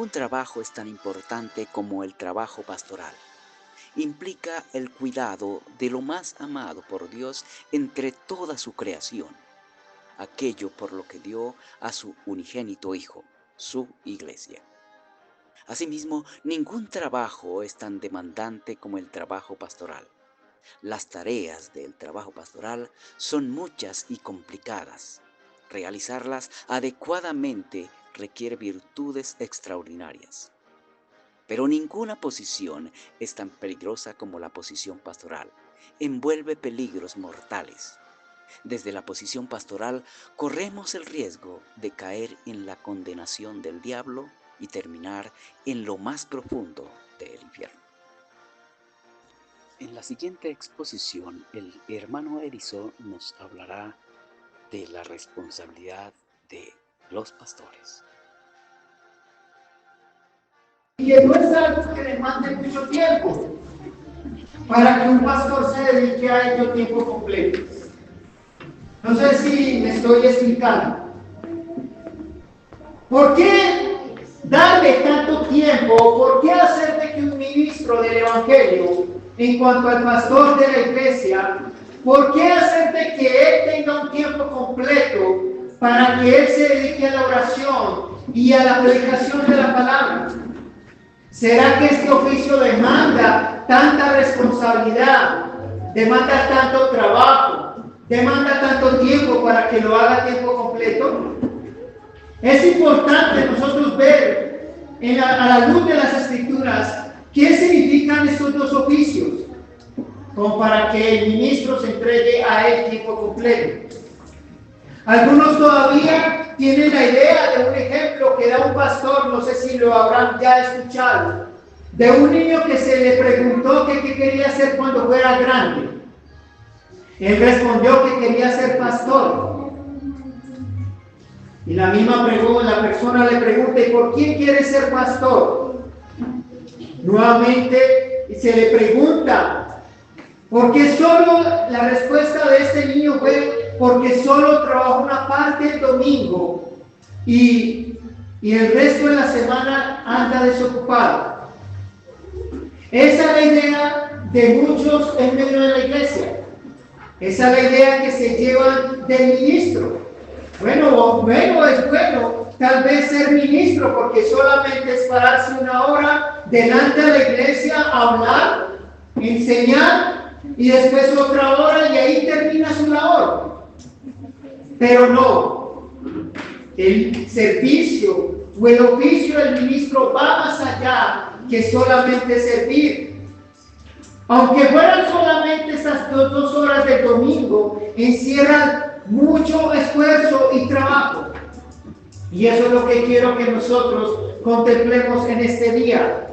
ningún trabajo es tan importante como el trabajo pastoral. Implica el cuidado de lo más amado por Dios entre toda su creación, aquello por lo que dio a su unigénito Hijo, su Iglesia. Asimismo, ningún trabajo es tan demandante como el trabajo pastoral. Las tareas del trabajo pastoral son muchas y complicadas. Realizarlas adecuadamente requiere virtudes extraordinarias. Pero ninguna posición es tan peligrosa como la posición pastoral. Envuelve peligros mortales. Desde la posición pastoral corremos el riesgo de caer en la condenación del diablo y terminar en lo más profundo del infierno. En la siguiente exposición, el hermano Edison nos hablará de la responsabilidad de los pastores. Y que no es algo que demande mucho tiempo para que un pastor se dedique a ello tiempo completo. No sé si me estoy explicando. ¿Por qué darle tanto tiempo? ¿Por qué hacer de que un ministro del Evangelio, en cuanto al pastor de la iglesia, por qué hacer de que él tenga un tiempo completo para que él se dedique a la oración y a la predicación de la palabra? ¿Será que este oficio demanda tanta responsabilidad, demanda tanto trabajo, demanda tanto tiempo para que lo haga a tiempo completo? Es importante nosotros ver a la luz de las Escrituras qué significan estos dos oficios, como para que el ministro se entregue a él tiempo completo. Algunos todavía tienen la idea de un ejemplo que da un pastor, no sé si lo habrán ya escuchado, de un niño que se le preguntó que qué quería hacer cuando fuera grande. Él respondió que quería ser pastor. Y la misma pregunta, la persona le pregunta, ¿y por quién quiere ser pastor? Nuevamente se le pregunta, porque solo la respuesta de este niño fue, porque solo trabaja una parte el domingo y el resto de la semana anda desocupado. Esa es la idea de muchos en medio de la iglesia. Esa es la idea que se llevan del ministro. Bueno, es bueno tal vez ser ministro porque solamente es pararse una hora delante de la iglesia a hablar, enseñar y después otra hora y ahí termina su labor. Pero no, el servicio o el oficio del ministro va más allá que solamente servir. Aunque fueran solamente esas 2 horas del domingo, encierran mucho esfuerzo y trabajo. Y eso es lo que quiero que nosotros contemplemos en este día.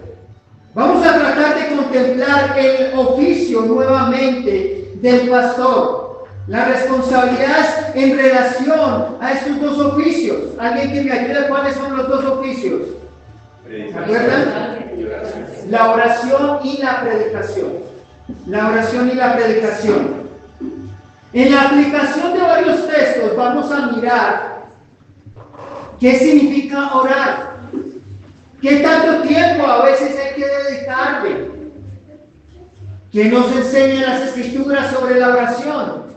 Vamos a tratar de contemplar el oficio nuevamente del pastor. Las responsabilidades en relación a estos dos oficios. ¿Alguien que me ayude? ¿Cuáles son los dos oficios? ¿Se acuerdan? La oración y la predicación. La oración y la predicación. En la aplicación de varios textos vamos a mirar qué significa orar. ¿Qué tanto tiempo a veces hay que dedicarle? ¿Qué nos enseñan las Escrituras sobre la oración?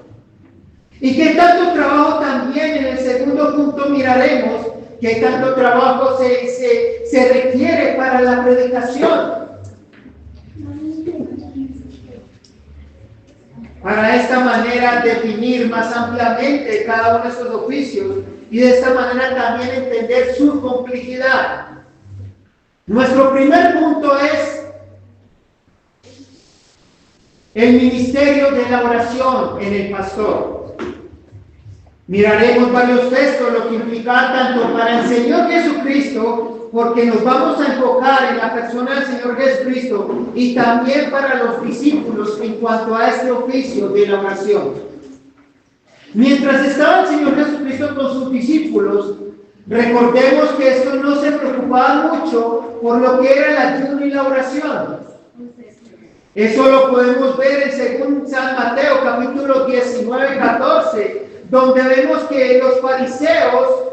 ¿Y qué tanto trabajo también en el segundo punto miraremos? ¿Qué tanto trabajo se requiere para la predicación? Para esta manera definir más ampliamente cada uno de estos oficios y de esta manera también entender su complejidad. Nuestro primer punto es el ministerio de la oración en el pastor. Miraremos varios textos, lo que implica tanto para el Señor Jesucristo, porque nos vamos a enfocar en la persona del Señor Jesucristo, y también para los discípulos en cuanto a este oficio de la oración. Mientras estaba el Señor Jesucristo con sus discípulos, recordemos que estos no se preocupaban mucho por lo que era el ayuno y la oración. Eso lo podemos ver en según San Mateo capítulo 19, 14, donde vemos que los fariseos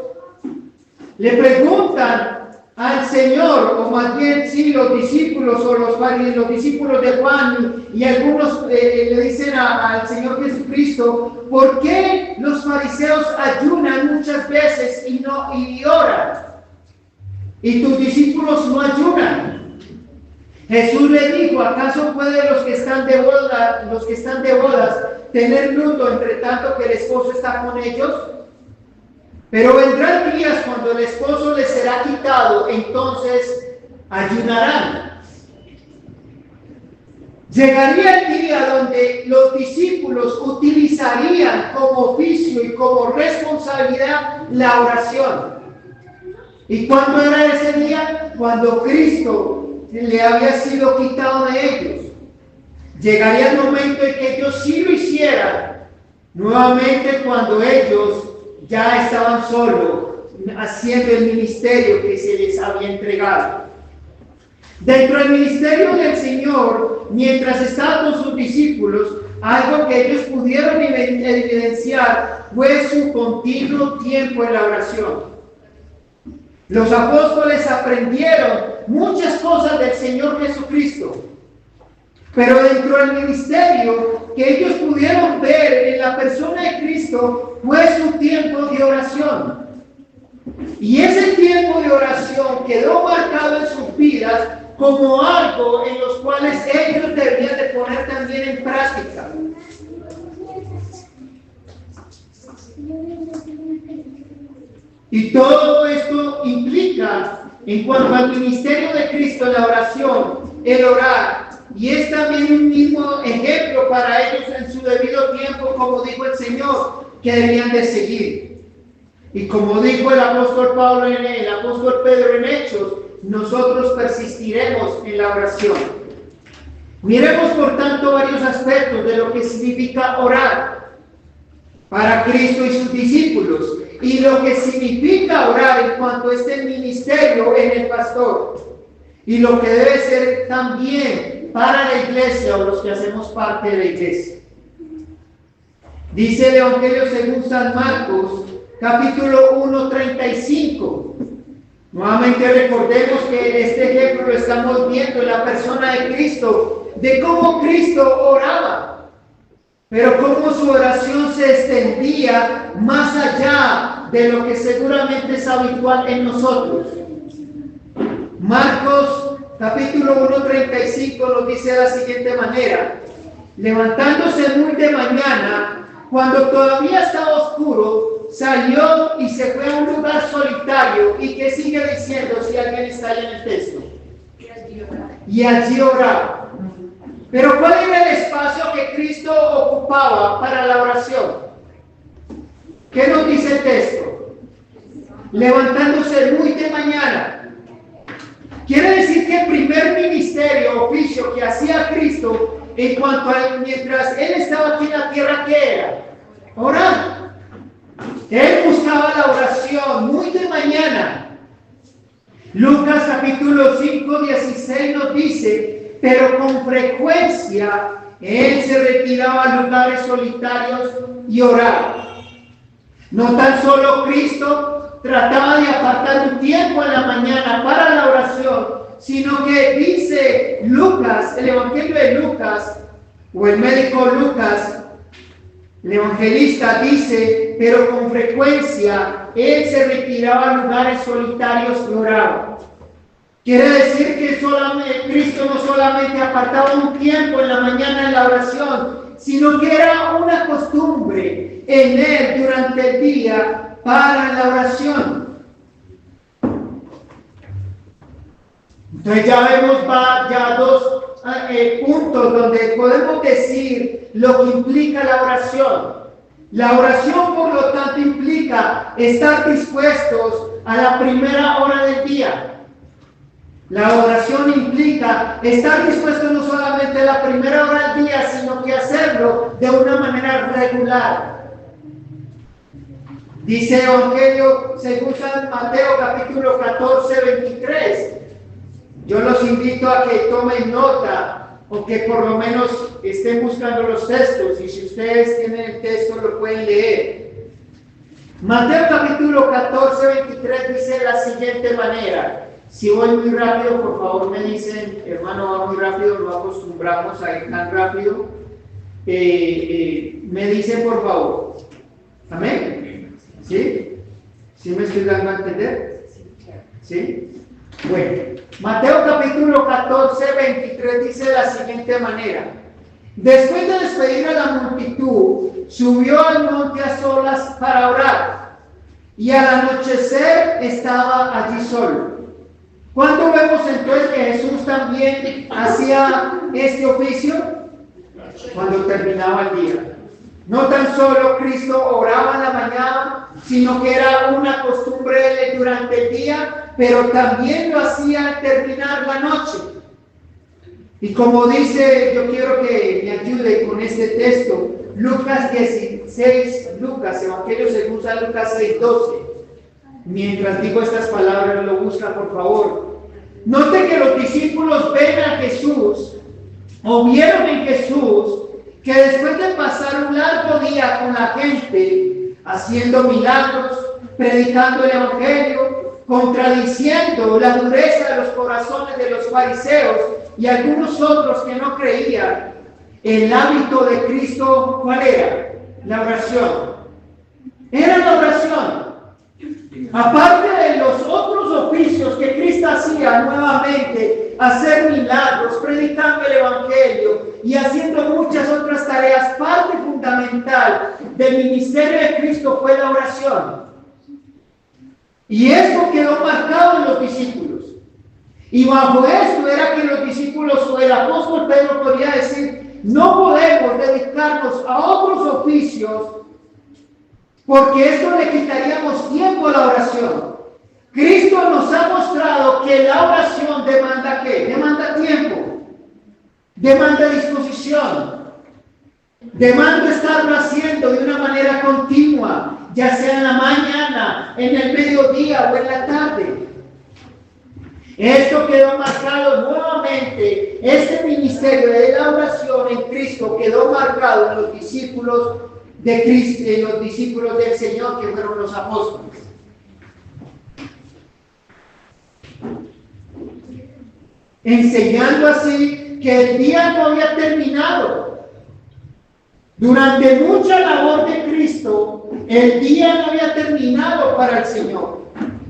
le preguntan al Señor, o más bien sí, los discípulos o los discípulos de Juan y algunos le dicen al Señor Jesucristo, ¿por qué los fariseos ayunan muchas veces y oran? Y tus discípulos no ayunan. Jesús le dijo, ¿acaso pueden los que están de bodas tener luto entre tanto que el esposo está con ellos? Pero vendrán días cuando el esposo les será quitado, entonces ayunarán. Llegaría el día donde los discípulos utilizarían como oficio y como responsabilidad la oración. ¿Y cuándo era ese día? Cuando Cristo le había sido quitado de ellos. Llegaría el momento en que ellos sí lo hicieran, nuevamente cuando ellos ya estaban solos, haciendo el ministerio que se les había entregado. Dentro del ministerio del Señor, mientras estaba con sus discípulos, algo que ellos pudieron evidenciar fue su continuo tiempo en la oración. Los apóstoles aprendieron muchas cosas del Señor Jesucristo, pero dentro del ministerio que ellos pudieron ver en la persona de Cristo fue su tiempo de oración. Y ese tiempo de oración quedó marcado en sus vidas como algo en los cuales ellos debían de poner también en práctica. Y todo esto implica, en cuanto al ministerio de Cristo, la oración, el orar, y es también un mismo ejemplo para ellos en su debido tiempo, como dijo el Señor, que debían de seguir. Y como dijo el apóstol Pablo el apóstol Pedro en Hechos, nosotros persistiremos en la oración. Miremos por tanto varios aspectos de lo que significa orar para Cristo y sus discípulos, y lo que significa orar en cuanto a este ministerio en el pastor, y lo que debe ser también para la iglesia o los que hacemos parte de la iglesia. Dice el Evangelio según San Marcos, capítulo 1:35. Nuevamente recordemos que este ejemplo lo estamos viendo en la persona de Cristo, de cómo Cristo oraba, pero cómo su oración se extendía más allá de lo que seguramente es habitual en nosotros. Marcos capítulo 1:35 nos dice de la siguiente manera: levantándose muy de mañana, cuando todavía estaba oscuro, salió y se fue a un lugar solitario. ¿Y qué sigue diciendo si alguien está ahí en el texto? Y allí oraba. Pero ¿cuál era el espacio que Cristo ocupaba para la oración? ¿Qué nos dice el texto? Levantándose muy de mañana. Quiere decir que el primer ministerio, oficio que hacía Cristo, en cuanto a mientras Él estaba aquí en la tierra, ¿qué era? Orar. Él buscaba la oración muy de mañana. Lucas capítulo 5:16 nos dice, pero con frecuencia Él se retiraba a lugares solitarios y oraba. No tan solo Cristo trataba de apartar un tiempo en la mañana para la oración, sino que dice Lucas, el Evangelio de Lucas, o el médico Lucas, el evangelista dice, pero con frecuencia Él se retiraba a lugares solitarios y oraba. Quiere decir que Cristo no solamente apartaba un tiempo en la mañana en la oración, sino que era una costumbre en Él durante el día para la oración. Entonces ya vemos ya dos puntos donde podemos decir lo que implica la oración. La oración, por lo tanto, implica estar dispuestos a la primera hora del día. La oración implica estar dispuestos no solamente a la primera hora del día, sino que hacerlo de una manera regular. Dice Evangelio según San Mateo capítulo 14:23. Yo los invito a que tomen nota o que por lo menos estén buscando los textos, y si ustedes tienen el texto lo pueden leer. Mateo capítulo 14:23 dice de la siguiente manera: Si voy muy rápido, por favor me dicen, hermano, va muy rápido, no acostumbramos a ir tan rápido. Me dicen, por favor. ¿Amén? ¿Sí? ¿Sí me estoy dando a entender? ¿Sí? Bueno, Mateo capítulo 14, 23 dice de la siguiente manera. Después de despedir a la multitud, subió al monte a solas para orar, y al anochecer estaba allí solo. ¿Cuándo vemos entonces que Jesús también hacía este oficio? Cuando terminaba el día. No tan solo Cristo oraba en la mañana, sino que era una costumbre durante el día, pero también lo hacía al terminar la noche. Y como dice, yo quiero que me ayude con este texto, Lucas 16, Evangelio según San Lucas 6:12. Mientras digo estas palabras, lo busca por favor. Note que los discípulos ven a Jesús, o vieron en Jesús, que después de pasar un largo día con la gente, haciendo milagros, predicando el Evangelio, contradiciendo la dureza de los corazones de los fariseos y algunos otros que no creían, el hábito de Cristo, ¿cuál era? La oración. Era la oración. Aparte de los otros oficios que Cristo hacía nuevamente, hacer milagros, predicando el Evangelio y haciendo muchas otras tareas, parte fundamental del ministerio de Cristo fue la oración. Y esto quedó marcado en los discípulos. Y bajo esto era que los discípulos o el apóstol Pedro podría decir, no podemos dedicarnos a otros oficios porque esto le quitaríamos tiempo a la oración. Cristo nos ha mostrado que la oración demanda ¿qué? Demanda tiempo, demanda disposición, demanda estarlo haciendo de una manera continua, ya sea en la mañana, en el mediodía o en la tarde. Esto quedó marcado nuevamente, este ministerio de la oración en Cristo quedó marcado en los discípulos de Cristo, en los discípulos del Señor que fueron los apóstoles. Enseñando así que el día no había terminado. Durante mucha labor de Cristo, el día no había terminado para el Señor.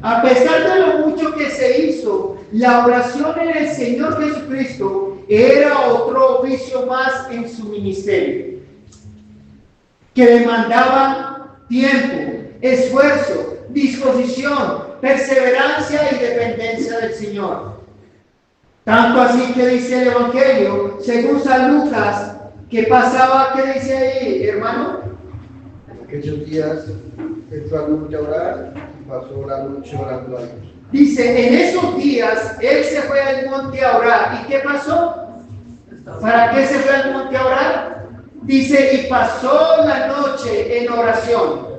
A pesar de lo mucho que se hizo, la oración en el Señor Jesucristo era otro oficio más en su ministerio, que demandaba tiempo, esfuerzo, disposición, perseverancia y dependencia del Señor. Tanto así que dice el Evangelio, según San Lucas, que pasaba, ¿qué dice ahí, hermano? Aquellos días entró al monte a orar y pasó la noche orando a Dios. Dice, en esos días, él se fue al monte a orar. ¿Y qué pasó? ¿Para qué se fue al monte a orar? Dice, y pasó la noche en oración.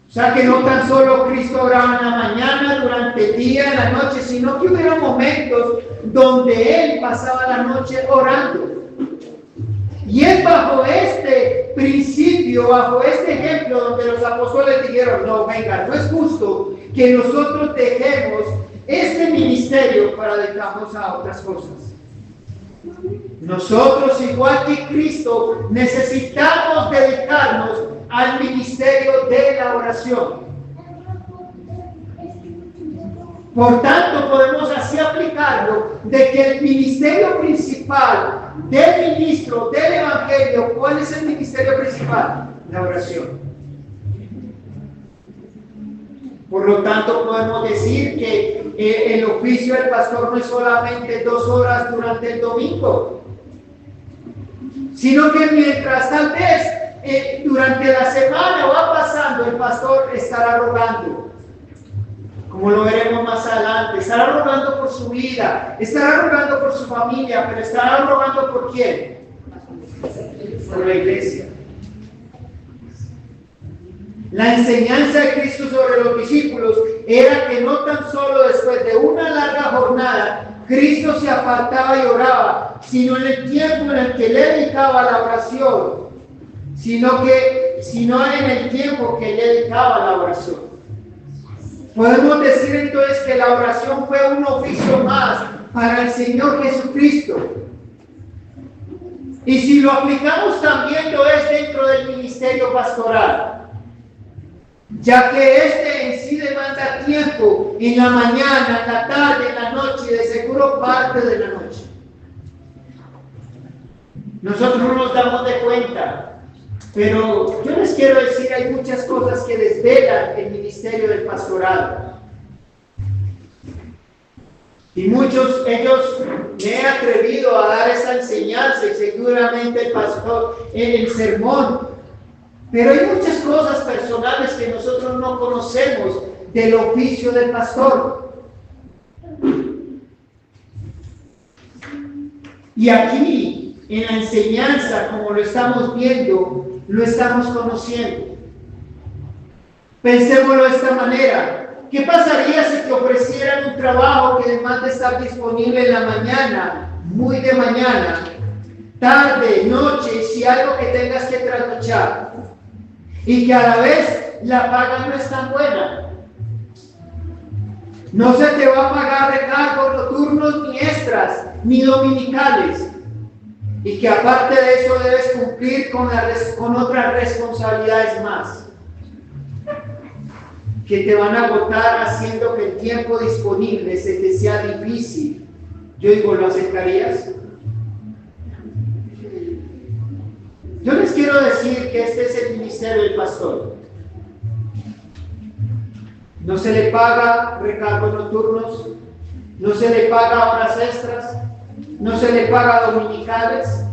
O sea que no tan solo Cristo oraba en la mañana, durante el día, en la noche, sino que hubiera momentos donde Él pasaba la noche orando. Y es bajo este principio, bajo este ejemplo, donde los apóstoles dijeron, no, venga, no es justo que nosotros dejemos este ministerio para dedicarnos a otras cosas. Nosotros, igual que Cristo, necesitamos dedicarnos al ministerio de la oración. Por tanto, podemos así aplicarlo de que el ministerio principal del ministro del Evangelio, ¿cuál es el ministerio principal? La oración. Por lo tanto, podemos decir que el oficio del pastor no es solamente 2 horas durante el domingo, sino que mientras tal vez durante la semana va pasando, el pastor estará rogando. Como lo veremos más adelante, estará rogando por su vida, estará rogando por su familia, pero estará rogando ¿por quién? Por la iglesia. La enseñanza de Cristo sobre los discípulos era que no tan solo después de una larga jornada, Cristo se apartaba y oraba, sino en el tiempo en el que le dedicaba a la oración, sino en el tiempo que le dedicaba a la oración. Podemos decir entonces que la oración fue un oficio más para el Señor Jesucristo. Y si lo aplicamos también lo es dentro del ministerio pastoral, ya que este en sí demanda tiempo en la mañana, en la tarde, en la noche y de seguro parte de la noche. Nosotros no nos damos de cuenta, pero yo les quiero decir, hay muchas cosas que desvelan el ministerio del pastorado. Y ellos me he atrevido a dar esa enseñanza y seguramente el pastor en el sermón. Pero hay muchas cosas personales que nosotros no conocemos del oficio del pastor. Y aquí, en la enseñanza, como lo estamos viendo, lo estamos conociendo. Pensémoslo de esta manera. ¿Qué pasaría si te ofrecieran un trabajo que demanda estar disponible en la mañana, muy de mañana, tarde, noche, si algo que tengas que trasnochar? Y que a la vez la paga no es tan buena. No se te va a pagar recargos nocturnos, ni extras, ni dominicales. Y que aparte de eso debes cumplir con otras responsabilidades más, que te van a agotar haciendo que el tiempo disponible se te sea difícil. Yo digo, ¿lo aceptarías? Yo les quiero decir que este es el ministerio del pastor. No se le paga recargos nocturnos, no se le paga horas extras, no se le paga dominicales,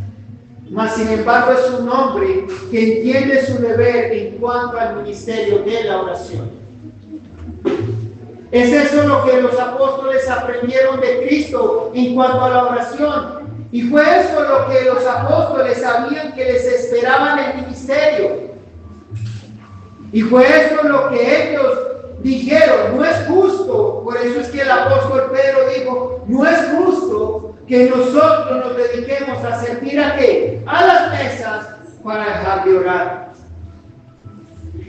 mas sin embargo es un hombre que entiende su deber en cuanto al ministerio de la oración. ¿Es eso lo que los apóstoles aprendieron de Cristo en cuanto a la oración? Y fue eso lo que los apóstoles sabían que les esperaba en el ministerio. Y fue eso lo que ellos dijeron, no es justo. Por eso es que el apóstol Pedro dijo, no es justo que nosotros nos dediquemos a servir a ¿qué? A las mesas para dejar de orar.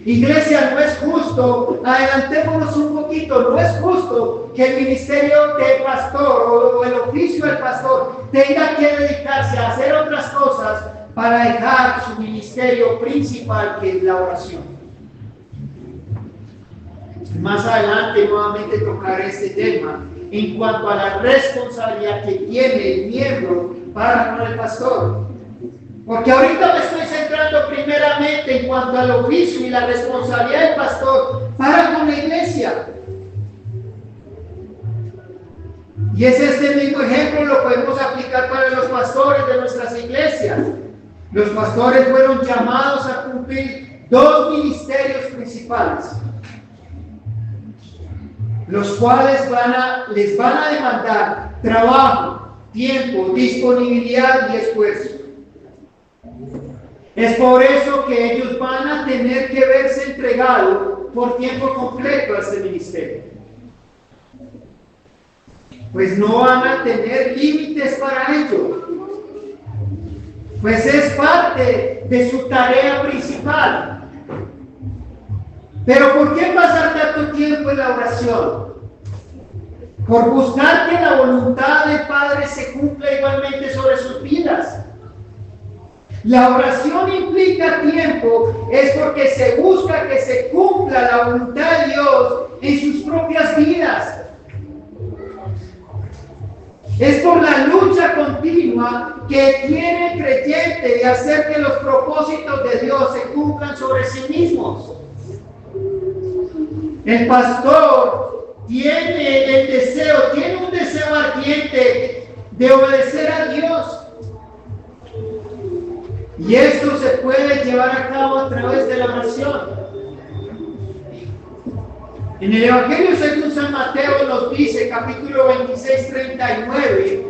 Iglesia, no es justo, adelantémonos un poquito, no es justo que el ministerio del pastor o el oficio del pastor tenga que dedicarse a hacer otras cosas para dejar su ministerio principal, que es la oración. Más adelante nuevamente tocaré este tema en cuanto a la responsabilidad que tiene el miembro para con el pastor. Porque ahorita me estoy centrando primeramente en cuanto al oficio y la responsabilidad del pastor para con la iglesia. Y es este mismo ejemplo, lo podemos aplicar para los pastores de nuestras iglesias. Los pastores fueron llamados a cumplir dos ministerios principales, los cuales les van a demandar trabajo, tiempo, disponibilidad y esfuerzo. Es por eso que ellos van a tener que verse entregados por tiempo completo a este ministerio. Pues no van a tener límites para ello. Pues es parte de su tarea principal. Pero ¿por qué pasar tanto tiempo en la oración? Por buscar que la voluntad del Padre se cumpla igualmente sobre sus vidas. La oración implica tiempo, es porque se busca que se cumpla la voluntad de Dios en sus propias vidas. Es por la lucha continua que tiene el creyente de hacer que los propósitos de Dios se cumplan sobre sí mismos. El pastor tiene un deseo ardiente de obedecer a Dios. Y esto se puede llevar a cabo a través de la oración. En el Evangelio según San Mateo nos dice, capítulo 26, 39,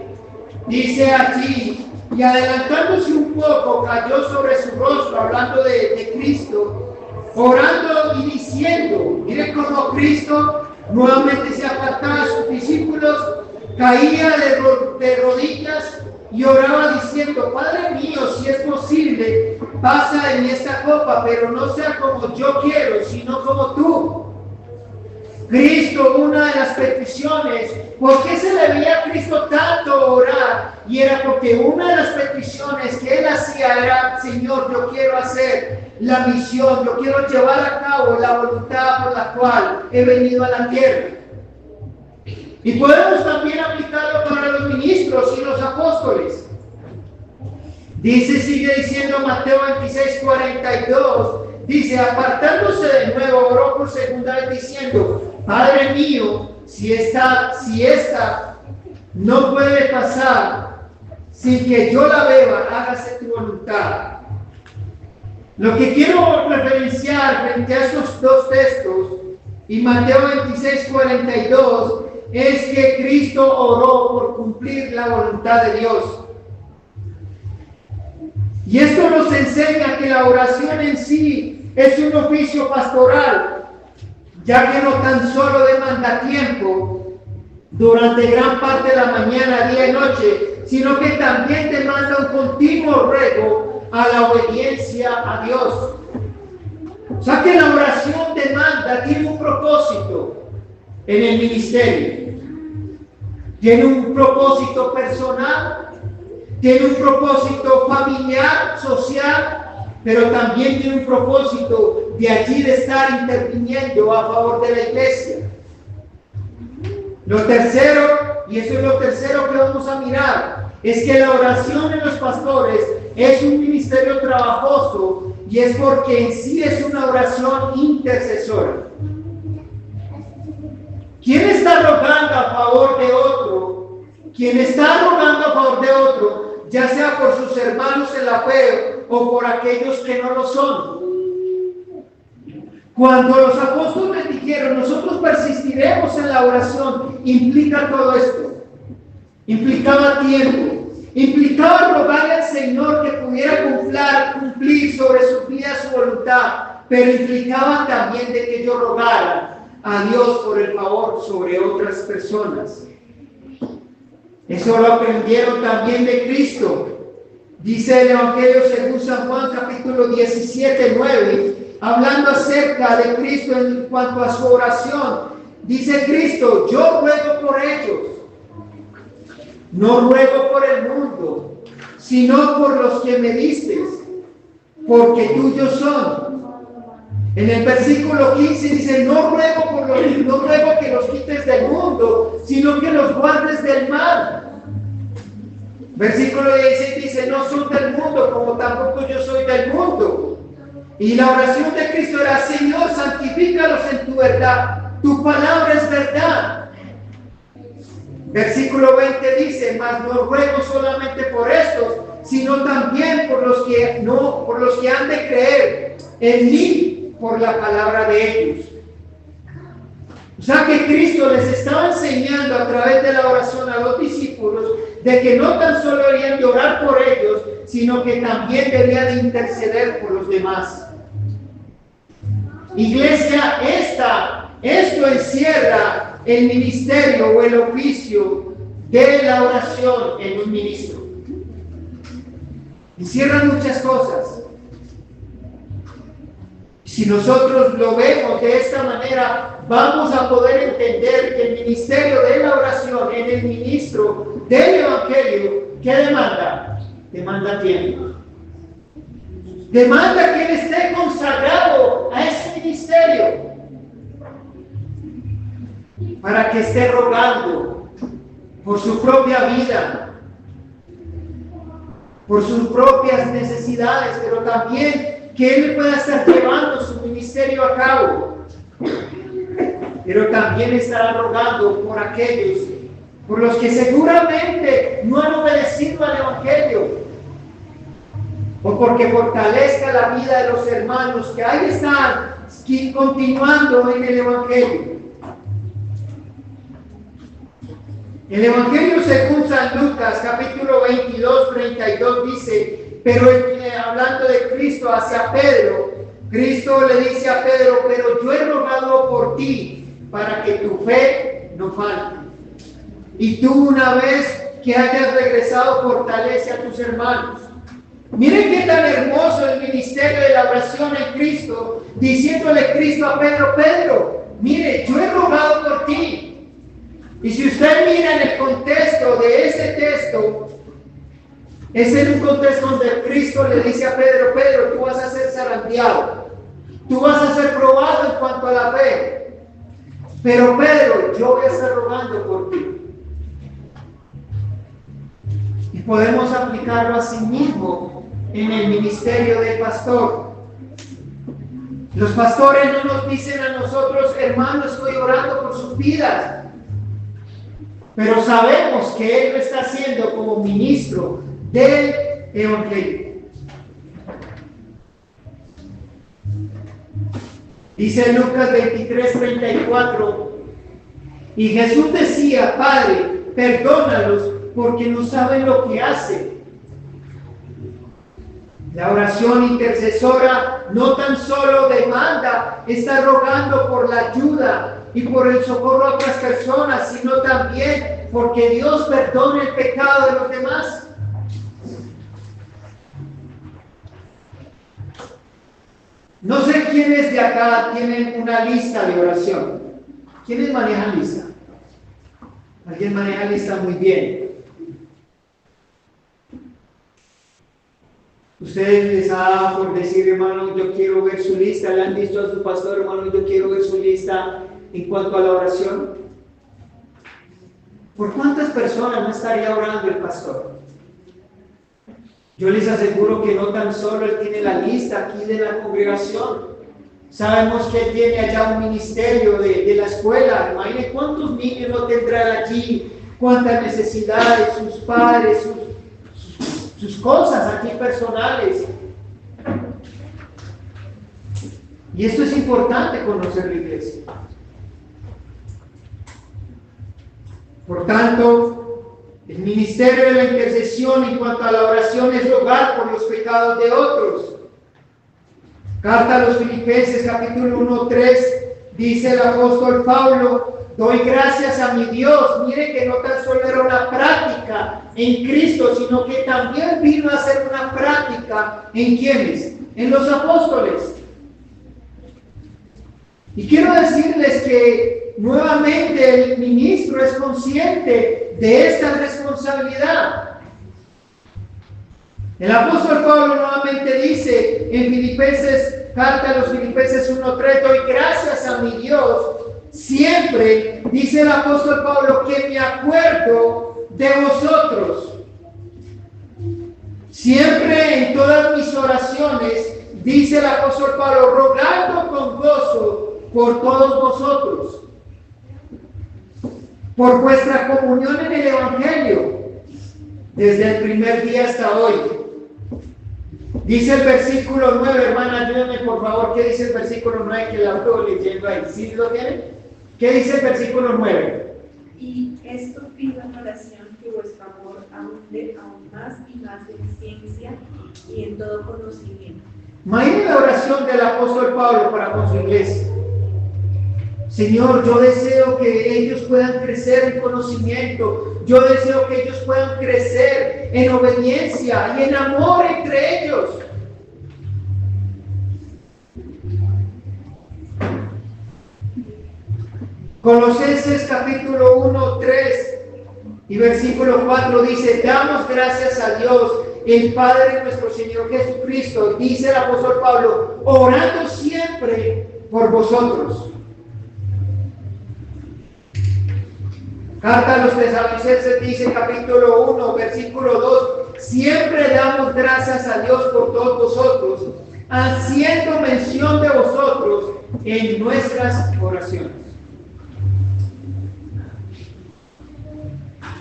dice así, y adelantándose un poco, cayó sobre su rostro, hablando de Cristo, orando y diciendo, miren cómo Cristo nuevamente se apartaba de sus discípulos, caía de rodillas y oraba diciendo, Padre mío, si es posible, pasa de mí esta copa, pero no sea como yo quiero, sino como tú. Cristo, una de las peticiones, ¿por qué se le veía a Cristo tanto orar? Y era porque una de las peticiones que él hacía era: Señor, yo quiero hacer la misión, yo quiero llevar a cabo la voluntad por la cual he venido a la tierra. Y podemos también aplicarlo para los ministros y los apóstoles. Sigue diciendo Mateo 26:42, dice: apartándose de nuevo, oró por segunda vez diciendo: Padre mío, si esta no puede pasar sin que yo la beba, hágase tu voluntad. Lo que quiero referenciar frente a estos dos textos y Mateo 26:42 es que Cristo oró por cumplir la voluntad de Dios. Y esto nos enseña que la oración en sí es un oficio pastoral, ya que no tan solo demanda tiempo durante gran parte de la mañana, día y noche, sino que también demanda un continuo ruego a la obediencia a Dios. O sea que la oración tiene un propósito en el ministerio. Tiene un propósito personal, tiene un propósito familiar, social, pero también tiene un propósito de allí de estar interviniendo a favor de la iglesia. Lo tercero, y eso es lo tercero que vamos a mirar, es que la oración en los pastores es un ministerio trabajoso, y es porque en sí es una oración intercesora. ¿Quién está rogando a favor de otro? Quien está rogando a favor de otro, ya sea por sus hermanos en la fe o por aquellos que no lo son. Cuando los apóstoles dijeron: nosotros persistiremos en la oración, implica todo esto. Implicaba tiempo, implicaba rogarle al Señor que pudiera cumplir sobre su vida su voluntad, pero implicaba también de que ellos rogaran a Dios por el favor sobre otras personas. Eso lo aprendieron también de Cristo. Dice el Evangelio según San Juan capítulo 17:9, hablando acerca de Cristo en cuanto a su oración. Dice Cristo: yo ruego por ellos, no ruego por el mundo, sino por los que me diste, porque tuyos son. En el versículo 15 dice: no ruego que los quites del mundo, sino que los guardes del mal. Versículo 16 dice: no son del mundo, como tampoco yo soy del mundo. Y la oración de Cristo era: Señor, santifícalos en tu verdad, tu palabra es verdad. Versículo 20 dice: mas no ruego solamente por estos, sino también por los que han de creer en mí por la palabra de ellos. O sea que Cristo les estaba enseñando a través de la oración a los discípulos de que no tan solo debían de orar por ellos, sino que también debían de interceder por los demás. Iglesia, esto encierra el ministerio o el oficio de la oración en un ministro. Encierra muchas cosas. Si nosotros lo vemos de esta manera, vamos a poder entender que el ministerio de la oración en el ministro del Evangelio, ¿qué demanda? Demanda tiempo. Demanda que él esté consagrado a ese ministerio para que esté rogando por su propia vida, por sus propias necesidades, pero también que él pueda estar llevando su ministerio a cabo. Pero también estará rogando por aquellos, por los que seguramente no han obedecido al Evangelio, o porque fortalezca la vida de los hermanos que ahí están continuando en el Evangelio. El Evangelio según San Lucas, capítulo 22, 32 dice, pero hablando de Cristo hacia Pedro, Cristo le dice a Pedro: pero yo he rogado por ti para que tu fe no falte. Y tú, una vez que hayas regresado, fortalece a tus hermanos. Miren qué tan hermoso el ministerio de la oración en Cristo, diciéndole Cristo a Pedro: Pedro, mire, yo he rogado Y si usted mira en el contexto de ese texto, es en un contexto donde Cristo le dice a Pedro: Pedro, tú vas a ser zarandeado, tú vas a ser probado en cuanto a la fe, pero Pedro, yo voy a estar rogando por ti. Y podemos aplicarlo a sí mismo en el ministerio del pastor. Los pastores no nos dicen a nosotros: hermano, estoy orando por sus vidas, pero sabemos que Él lo está haciendo como ministro del Evangelio. Dice Lucas 23:34, y Jesús decía: Padre, perdónalos porque no saben lo que hacen. La oración intercesora no tan solo demanda, está rogando por la ayuda y por el socorro a otras personas, sino también porque Dios perdone el pecado de los demás. No sé quiénes de acá tienen una lista de oración. ¿Quiénes manejan lista? ¿Alguien maneja lista? Muy bien. Ustedes les ha dado por decir: hermano, yo quiero ver su lista. Le han dicho a su pastor: hermano, yo quiero ver su lista en cuanto a la oración. ¿Por cuántas personas no estaría orando el pastor? Yo les aseguro que no tan solo él tiene la lista aquí de la congregación. Sabemos que él tiene allá un ministerio de la escuela. Imagínense cuántos niños no tendrán allí, cuántas necesidades, sus padres, sus cosas aquí personales. Y esto es importante conocer la iglesia. Por tanto, el ministerio de la intercesión en cuanto a la oración es rogar por los pecados de otros. Carta a los Filipenses, capítulo 1:3, dice el apóstol Pablo: doy gracias a mi Dios. Mire que no tan solo era una práctica en Cristo, sino que también vino a ser una práctica ¿en quiénes? En los apóstoles. Y quiero decirles que nuevamente el ministro es consciente de esta responsabilidad. El apóstol Pablo nuevamente dice en Filipenses, carta a los Filipenses 1:3, doy gracias a mi Dios siempre, dice el apóstol Pablo, que me acuerdo de vosotros. Siempre en todas mis oraciones, dice el apóstol Pablo, rogando con gozo por todos vosotros, por vuestra comunión en el Evangelio, desde el primer día hasta hoy. Dice el versículo 9, hermana, ayúdame por favor, ¿qué dice el versículo 9 que la estoy leyendo ahí? ¿Sí lo tienen? ¿Qué dice el versículo 9? Y esto pido en oración, que vuestro amor abunde aún más y más en ciencia y en todo conocimiento. Imaginen la oración del apóstol Pablo para con su iglesia. Señor, yo deseo que ellos puedan crecer en conocimiento. Yo deseo que ellos puedan crecer en obediencia y en amor entre ellos. Colosenses capítulo 1, 3 y versículo 4 dice: damos gracias a Dios, el Padre de nuestro Señor Jesucristo, dice el apóstol Pablo, orando siempre por vosotros. Carta a los Tesalonicenses dice, capítulo 1, versículo 2, siempre damos gracias a Dios por todos vosotros, haciendo mención de vosotros en nuestras oraciones.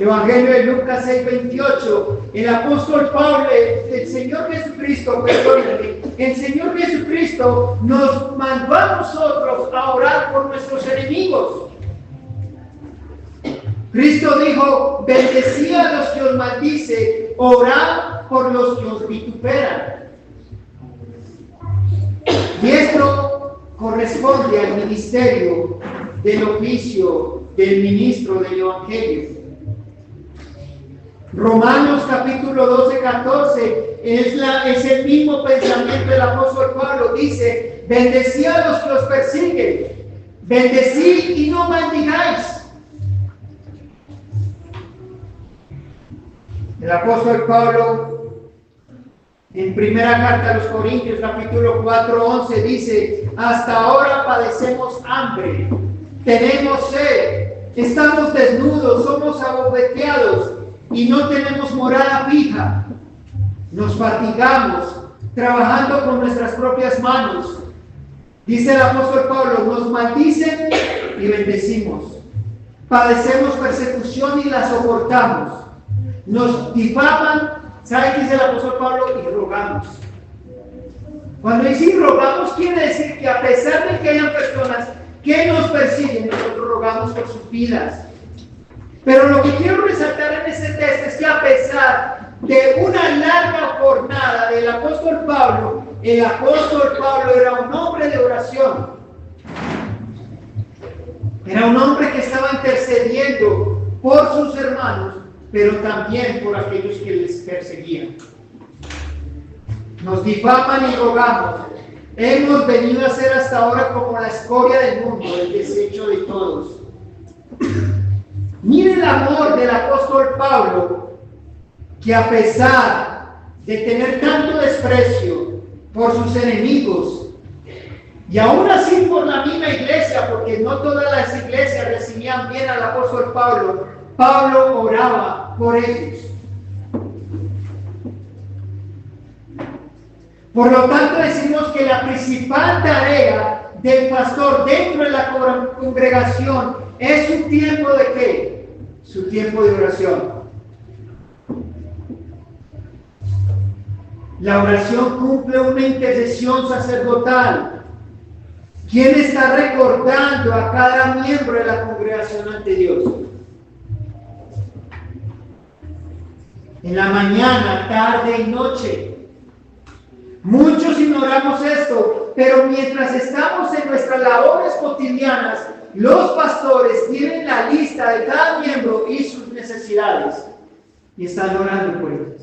Evangelio de Lucas 6:28, el apóstol Pablo, el Señor Jesucristo, perdónenme, el Señor Jesucristo nos mandó a nosotros a orar por nuestros enemigos. Cristo dijo, bendecid a los que os maldice, orad por los que os vituperan. Y esto corresponde al ministerio del oficio del ministro del Evangelio. Romanos capítulo 12, 14 es el mismo pensamiento del apóstol Pablo. Dice, bendecid a los que os persiguen, bendecid y no maldigáis. El apóstol Pablo, en primera carta a los Corintios, capítulo 4, 11, dice: hasta ahora padecemos hambre, tenemos sed, estamos desnudos, somos abofeteados y no tenemos morada fija. Nos fatigamos trabajando con nuestras propias manos. Dice el apóstol Pablo: nos maldicen y bendecimos. Padecemos persecución y la soportamos. Nos difaman, ¿sabe qué dice el apóstol Pablo? Y rogamos. Cuando dice y rogamos, quiere decir que a pesar de que hayan personas que nos persiguen, nosotros rogamos por sus vidas. Pero lo que quiero resaltar en este texto es que a pesar de una larga jornada del apóstol Pablo, el apóstol Pablo era un hombre de oración. Era un hombre que estaba intercediendo por sus hermanos, pero también por aquellos que les perseguían. Nos difaman y rogamos. Hemos venido a ser hasta ahora como la escoria del mundo, el desecho de todos. Mire el amor del apóstol Pablo, que a pesar de tener tanto desprecio por sus enemigos, y aún así por la misma iglesia, porque no todas las iglesias recibían bien al apóstol Pablo, Pablo oraba por ellos. Por lo tanto, decimos que la principal tarea del pastor dentro de la congregación es su tiempo de ¿qué? Su tiempo de oración. La oración cumple una intercesión sacerdotal. ¿Quién está recordando a cada miembro de la congregación ante Dios? En la mañana, tarde y noche. Muchos ignoramos esto, pero mientras estamos en nuestras labores cotidianas, los pastores tienen la lista de cada miembro y sus necesidades y están orando por ellos.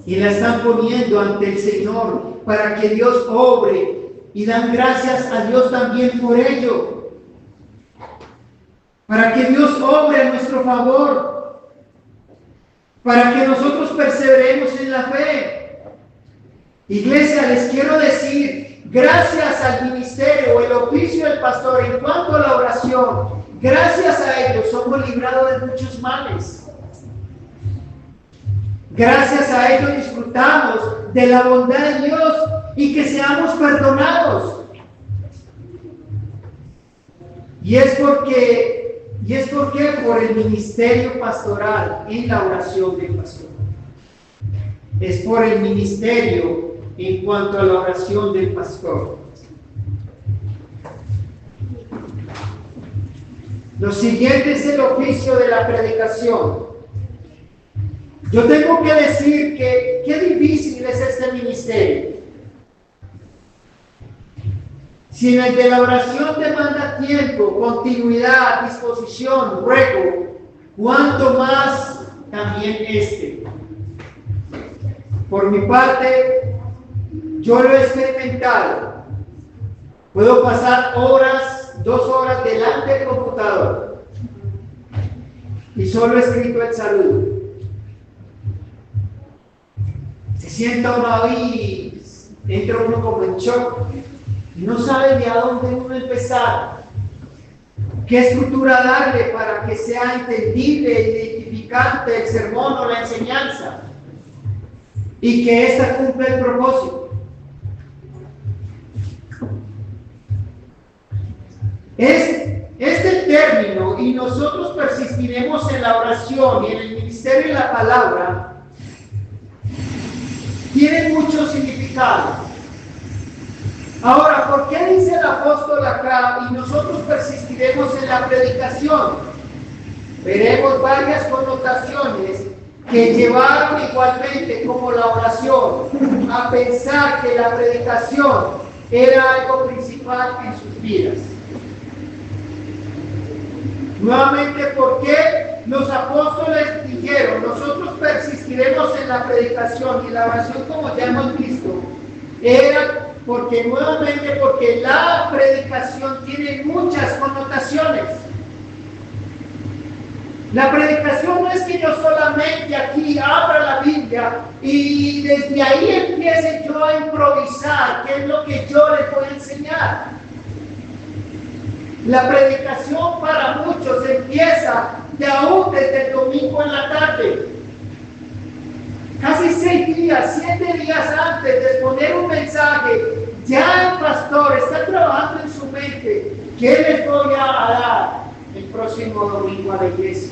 Y la están poniendo ante el Señor para que Dios obre, y dan gracias a Dios también por ello. Para que Dios obre a nuestro favor, para que nosotros perseveremos en la fe. Iglesia, les quiero decir, gracias al ministerio o el oficio del pastor en cuanto a la oración, gracias a ellos somos librados de muchos males. Gracias a ellos disfrutamos de la bondad de Dios y que seamos perdonados. Y es porque por el ministerio pastoral en la oración del pastor. Es por el ministerio en cuanto a la oración del pastor. Lo siguiente es el oficio de la predicación. Yo tengo que decir que qué difícil es este ministerio. Si en el de la oración demanda tiempo, continuidad, disposición, ruego, cuanto más también este. Por mi parte, yo lo he experimentado. Puedo pasar horas, 2 horas delante del computador y solo he escrito el saludo. Se sienta uno ahí y entra uno como en shock. Y no sabe de a dónde uno empezar, qué estructura darle para que sea entendible, identificante el sermón o la enseñanza y que ésta cumpla el propósito. Este término, y nosotros persistiremos en la oración y en el ministerio de la palabra, tiene mucho significado. Ahora, ¿por qué dice el apóstol acá y nosotros persistiremos en la predicación? Veremos varias connotaciones que llevaron igualmente como la oración a pensar que la predicación era algo principal en sus vidas. Nuevamente, ¿por qué los apóstoles dijeron nosotros persistiremos en la predicación y la oración, como ya hemos visto, era porque la predicación tiene muchas connotaciones. La predicación no es que yo solamente aquí abra la Biblia y desde ahí empiece yo a improvisar qué es lo que yo les voy a enseñar. La predicación para muchos empieza de aún desde el domingo en la tarde. Casi 6 días, 7 días antes de exponer un mensaje, ya el pastor está trabajando en su mente. ¿Qué les voy a dar el próximo domingo a la iglesia?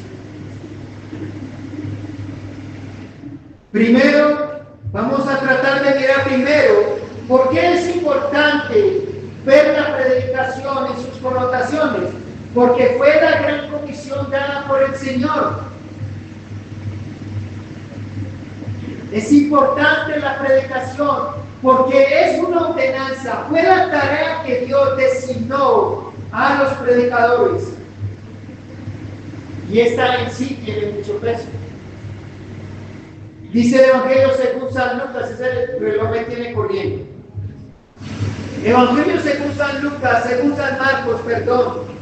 Primero, vamos a tratar de mirar primero por qué es importante ver la predicación en sus connotaciones. Porque fue la gran comisión dada por el Señor. Es importante la predicación porque es una ordenanza, fue la tarea que Dios designó a los predicadores. Y esta en sí tiene mucho peso. Dice el Evangelio según San Lucas, ese reloj me tiene corriendo. Evangelio según San Lucas, según San Marcos, perdón.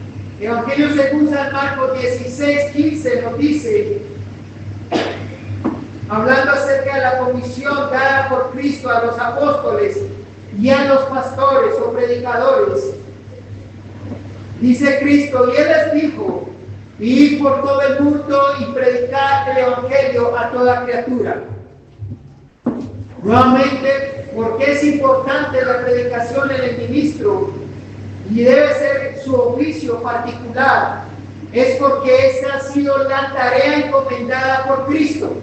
Evangelio según San Marcos 16:15 nos dice, hablando acerca de la comisión dada por Cristo a los apóstoles y a los pastores o predicadores. Dice Cristo, y Él les dijo, id por todo el mundo y predicad el Evangelio a toda criatura. Nuevamente, ¿por qué es importante la predicación en el ministro? Y debe ser su oficio particular. Es porque esta ha sido la tarea encomendada por Cristo.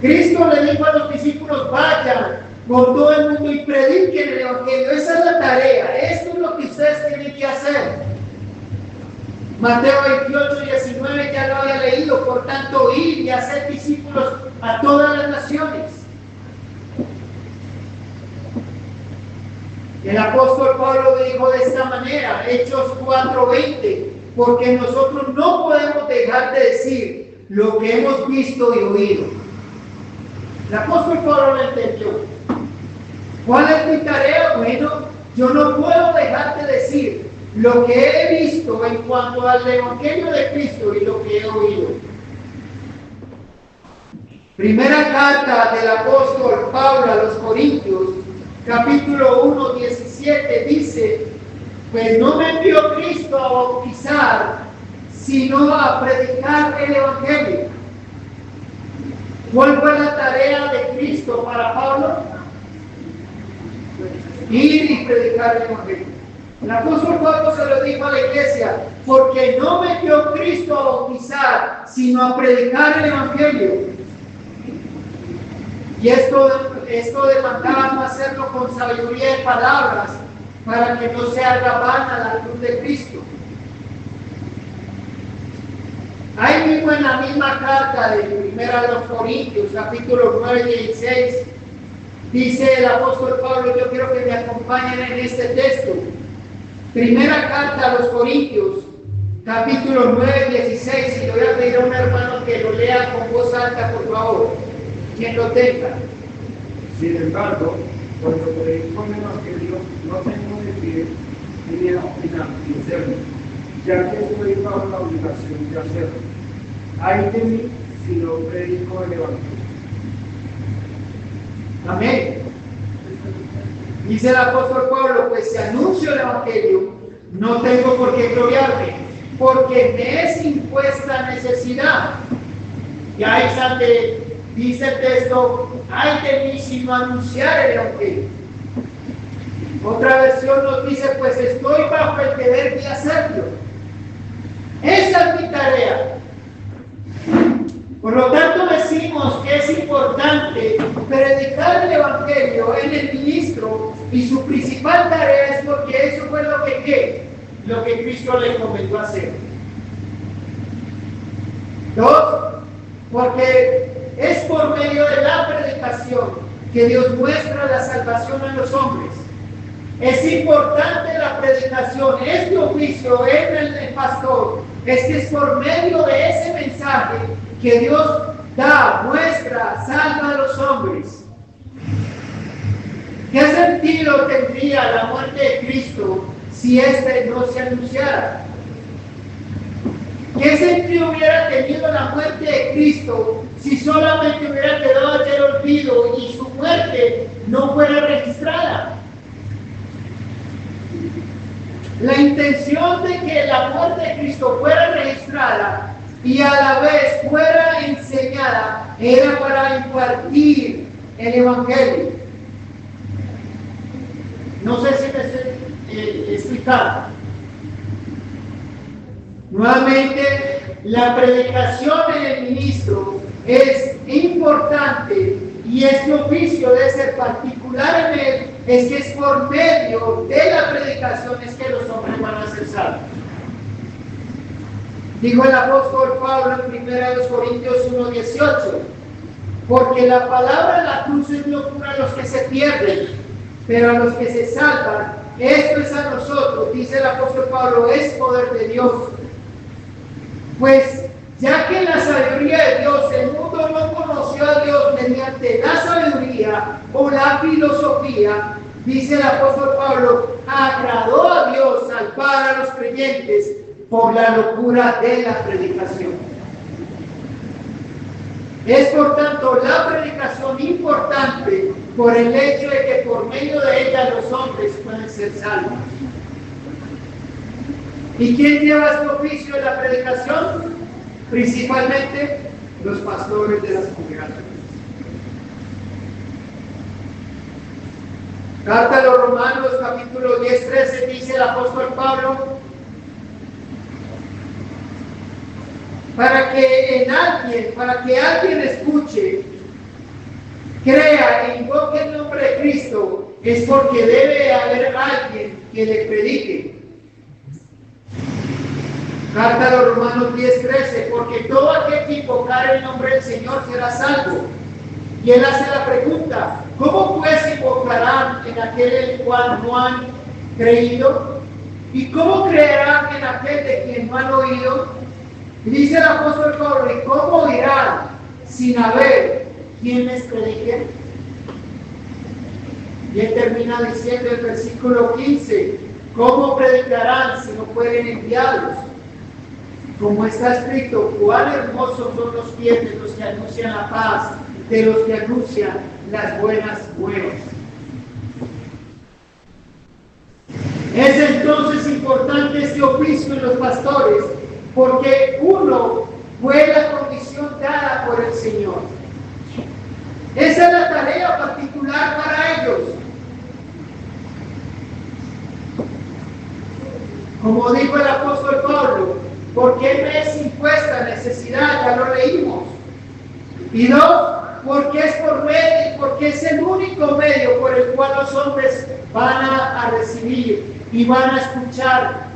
Cristo le dijo a los discípulos, vayan por todo el mundo y prediquen el Evangelio. Esa es la tarea. Esto es lo que ustedes tienen que hacer. Mateo 28:19 ya lo había leído. Por tanto, ir y hacer discípulos a todas las naciones. El apóstol Pablo dijo de esta manera, Hechos 4:20, porque nosotros no podemos dejar de decir lo que hemos visto y oído. El apóstol Pablo lo entendió. ¿Cuál es mi tarea? Bueno, yo no puedo dejar de decir lo que he visto en cuanto al Evangelio de Cristo y lo que he oído. Primera carta del apóstol Pablo a los Corintios, capítulo 1:17 dice, pues no me envió Cristo a bautizar, sino a predicar el Evangelio. ¿Cuál fue la tarea de Cristo para Pablo? Ir y predicar el Evangelio. El apóstol Pablo se lo dijo a la iglesia, porque no me envió Cristo a bautizar, sino a predicar el Evangelio. Y esto demandaba hacerlo con sabiduría de palabras, para que no se haga vana la cruz de Cristo. Ahí mismo en la misma carta de Primera de los Corintios, capítulo 9:16, dice el apóstol Pablo, yo quiero que me acompañen en este texto. Primera carta a los Corintios, capítulo 9:16, y le voy a pedir a un hermano que lo lea con voz alta, por favor, quien lo tenga. Sin embargo, cuando predico el Evangelio, no tengo de pie ni de hacerlo, ya que estoy bajo la obligación de hacerlo. Ay de mí si no predico el Evangelio. Amén. Dice el apóstol Pablo, pues si anuncio el Evangelio, no tengo por qué gloriarme, porque me es impuesta necesidad. Y ahí es donde dice el texto, ay de mí si no anunciar el Evangelio. Otra versión nos dice, pues estoy bajo el deber de hacerlo. Esa es mi tarea. Por lo tanto decimos que es importante predicar el Evangelio en el ministro y su principal tarea es porque eso fue lo que Cristo le encomendó hacer. Dos, porque es por medio de la predicación que Dios muestra la salvación a los hombres. Es importante la predicación, este oficio en el pastor, es que es por medio de ese mensaje que Dios da, muestra, salva a los hombres. ¿Qué sentido tendría la muerte de Cristo si éste no se anunciara? ¿Qué sentido hubiera tenido la muerte de Cristo si solamente hubiera quedado en el olvido y su muerte no fuera registrada? La intención de que la muerte de Cristo fuera registrada y a la vez fuera enseñada era para impartir el Evangelio. No sé si me estoy explicando. Nuevamente, la predicación en el ministro es importante y este oficio de ser particular en él es que es por medio de la predicación es que los hombres van a ser salvos. Dijo el apóstol Pablo en 1 Corintios 1:18, porque la palabra de la cruz es locura a los que se pierden, pero a los que se salvan, esto es a nosotros, dice el apóstol Pablo, es poder de Dios. Pues ya que la sabiduría de Dios, el mundo no conoció a Dios mediante la sabiduría o la filosofía, dice el apóstol Pablo, agradó a Dios salvar a los creyentes por la locura de la predicación. Es por tanto la predicación importante por el hecho de que por medio de ella los hombres pueden ser salvos. ¿Y quién lleva este oficio de la predicación? Principalmente los pastores de las congregaciones. Carta a los Romanos, capítulo 10-13, dice el apóstol Pablo, para que alguien escuche, crea e invoque el nombre de Cristo, es porque debe haber alguien que le predique. Carta a los Romanos 10:13, porque todo aquel que invocar el nombre del Señor será salvo. Y él hace la pregunta, ¿cómo pues invocarán en aquel en el cual no han creído? ¿Y cómo creerán en aquel de quien no han oído? Y dice el apóstol Pablo, ¿y cómo dirán sin haber quien les predique? Y él termina diciendo el versículo 15, ¿cómo predicarán si no fueren enviados? Como está escrito, cuán hermosos son los pies de los que anuncian la paz, de los que anuncian las buenas nuevas. Es entonces importante este oficio en los pastores, porque uno fue la condición dada por el Señor. Esa es la tarea particular para ellos. Como dijo el apóstol Pablo, porque me es impuesta necesidad, ya lo leímos. Y dos, porque es por medio, porque es el único medio por el cual los hombres van a recibir y van a escuchar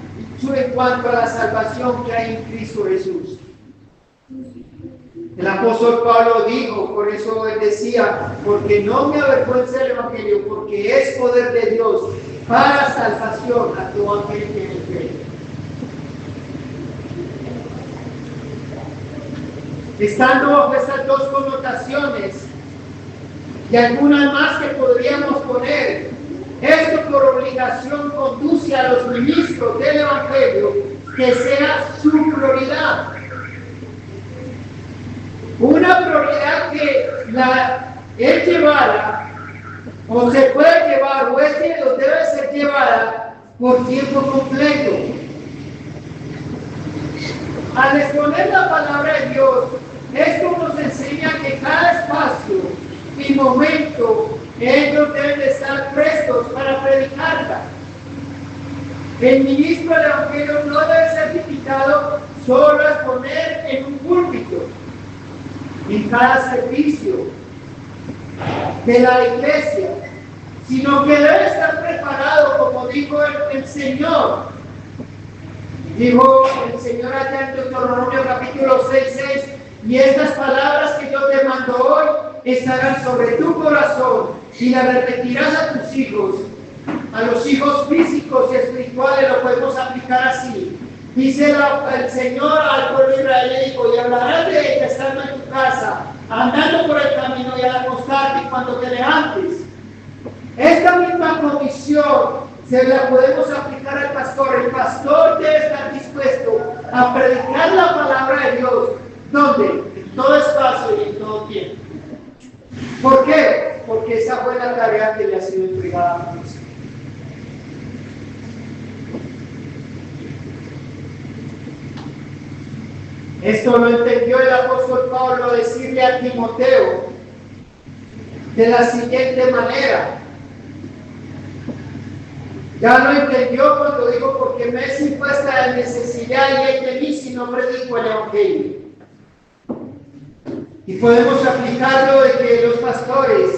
en cuanto a la salvación que hay en Cristo Jesús. El apóstol Pablo dijo, por eso él decía, porque no me avergüenza el Evangelio, porque es poder de Dios para salvación a todo aquel que en él cree. Estando bajo estas dos connotaciones y algunas más que podríamos poner, esto por obligación conduce a los ministros del Evangelio que sea su prioridad. Una prioridad que es llevada, o se puede llevar, o debe ser llevada por tiempo completo. Al exponer la palabra de Dios, esto nos enseña que cada espacio y momento ellos deben de estar prestos para predicarla. El ministro del Evangelio no debe ser limitado solo a exponer en un púlpito, en cada servicio de la iglesia, sino que debe estar preparado, como dijo el Señor. Dijo el Señor allá en Deuteronomio capítulo 6:6, y estas palabras que yo te mando hoy estarán sobre tu corazón y las repetirás a tus hijos, a los hijos físicos y espirituales, lo podemos aplicar así. Dice el Señor al pueblo de Israel, le dijo, y hablarás de ella, estando en tu casa, andando por el camino y al acostarte y cuando te levantes. Esta misma comisión se la podemos aplicar al pastor. El pastor debe estar dispuesto a predicar la palabra de Dios. ¿Dónde? En todo espacio y en todo tiempo. ¿Por qué? Porque esa fue la tarea que le ha sido entregada a Cristo. Esto lo entendió el apóstol Pablo decirle a Timoteo de la siguiente manera. Ya lo entendió cuando dijo, porque me es impuesta la necesidad y hay de mí si no predico el evangelio. Y podemos aplicarlo de que los pastores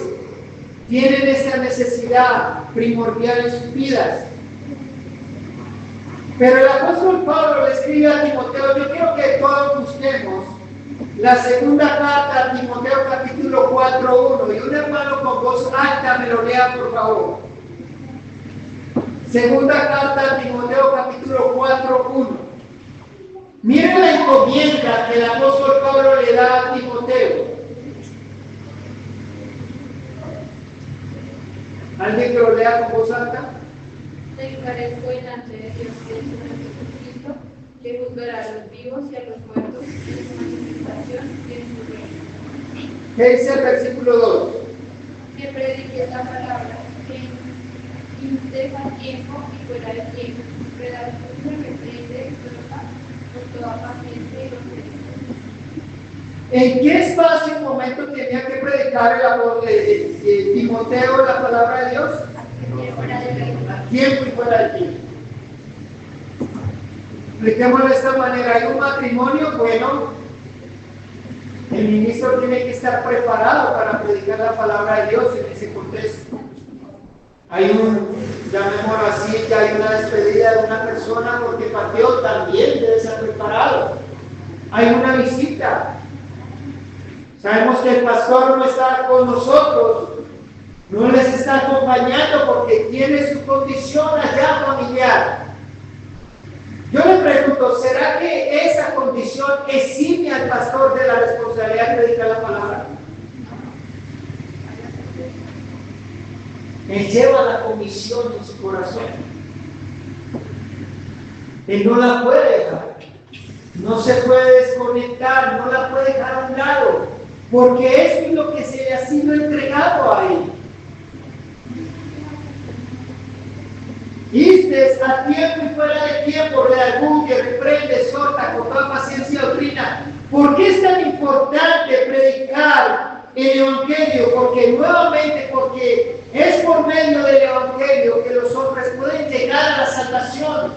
tienen esa necesidad primordial en sus vidas. Pero el apóstol Pablo le escribe a Timoteo, yo quiero que todos busquemos la segunda carta a Timoteo capítulo 4:1 y un hermano con voz alta me lo lea por favor. Segunda carta a Timoteo capítulo 4:1. Miren la encomienda que el apóstol Pablo le da a Timoteo. ¿Alguien que lo lea con voz alta? Te encarezco delante de Dios y de su Hijo Jesucristo, que juzgará a los vivos y a los muertos en su manifestación y en su reino. ¿Qué dice el versículo 2? Que prediques la palabra, que inste a tiempo y fuera de tiempo, redarguye, reprende, exhorta, con toda paciencia y doctrina. ¿En qué espacio y momento tenía que predicar el apóstol Timoteo la palabra de Dios? A tiempo y fuera de tiempo. Expliquémoslo de esta manera. Hay un matrimonio, bueno, el ministro tiene que estar preparado para predicar la palabra de Dios en ese contexto. Hay llamémoslo así, que hay una despedida de una persona porque partió, también debe estar preparado. Hay una visita. Sabemos que el pastor no está con nosotros, no les está acompañando porque tiene su condición allá familiar. Yo le pregunto, ¿será que esa condición exime al pastor de la responsabilidad de predicar la palabra? Él lleva la comisión en su corazón. Él no la puede dejar. No se puede desconectar, no la puede dejar a un lado. Porque eso es lo que se le ha sido entregado a él. Istes a tiempo y fuera de tiempo, redarguye, reprende, exhorta con toda paciencia y doctrina. ¿Por qué es tan importante predicar el Evangelio? Porque es por medio del Evangelio que los hombres pueden llegar a la salvación.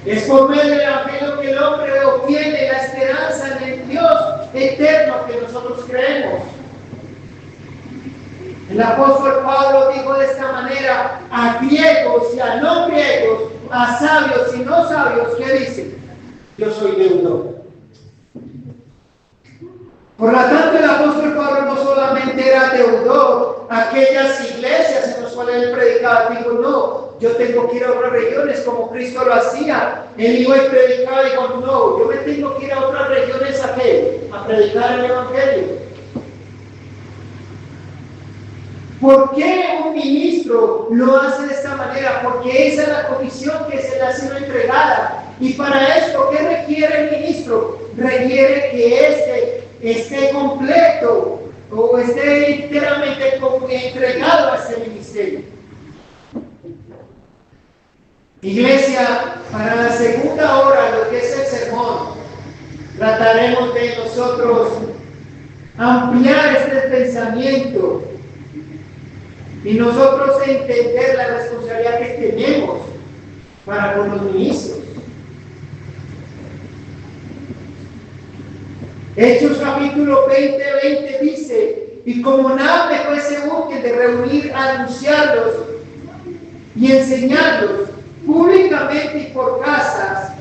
Es por medio del Evangelio que el hombre obtiene la esperanza en el Dios eterno que nosotros creemos. El apóstol Pablo dijo de esta manera a griegos y a no griegos, a sabios y no sabios, ¿qué dice? Yo soy deudor. Por lo tanto, el apóstol Pablo no solamente era deudor a aquellas iglesias en las cuales él predicaba, dijo, no, yo tengo que ir a otras regiones como Cristo lo hacía. Él iba y predicaba y dijo, no, yo me tengo que ir a otras regiones ¿a qué? A predicar el Evangelio. ¿Por qué un ministro lo hace de esta manera? Porque esa es la comisión que se le ha sido entregada. Y para esto, ¿qué requiere el ministro? Requiere que esté completo o esté enteramente entregado a ese ministerio. Iglesia, para la segunda hora, lo que es el sermón, trataremos de nosotros ampliar este pensamiento y nosotros entender la responsabilidad que tenemos para con los ministros. Hechos capítulo 20 dice, y como nada me fuese útil de reunir, anunciarlos y enseñarlos públicamente y por casas,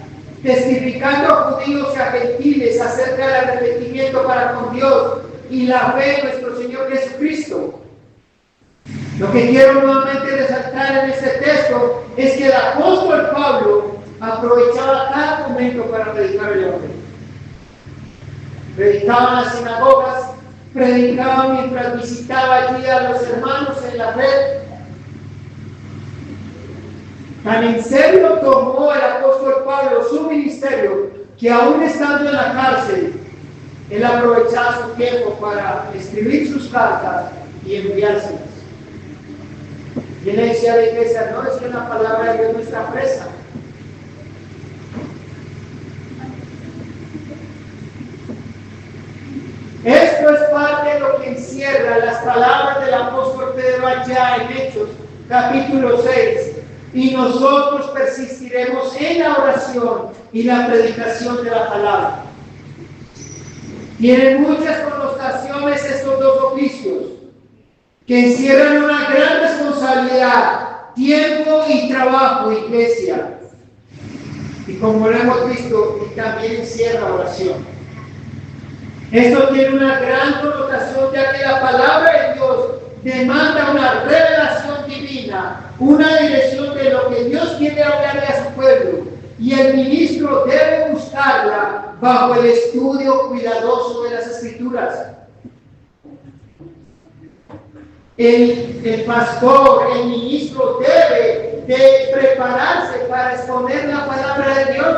testificando a judíos y a gentiles acerca del arrepentimiento para con Dios y la fe en nuestro Señor Jesucristo. Lo que quiero nuevamente resaltar en este texto es que el apóstol Pablo aprovechaba cada momento para predicar el Evangelio. predicaba en las sinagogas, predicaba mientras visitaba allí a los hermanos en la red. Tan en serio tomó el apóstol Pablo su ministerio que aún estando en la cárcel, él aprovechaba su tiempo para escribir sus cartas y enviárselas. Y él le decía a la iglesia, no, es que la palabra de Dios no está presa. Esto es parte de lo que encierra las palabras del apóstol Pedro allá en Hechos, capítulo 6. Y nosotros persistiremos en la oración y la predicación de la palabra. Tienen muchas connotaciones estos dos oficios, que encierran una gran responsabilidad, tiempo y trabajo, iglesia. Y como lo hemos visto, también encierra oración. Esto tiene una gran connotación, ya que la palabra de Dios demanda una revelación divina, una dirección de lo que Dios quiere hablarle a su pueblo, y el ministro debe buscarla bajo el estudio cuidadoso de las Escrituras. El pastor, el ministro debe de prepararse para exponer la palabra de Dios.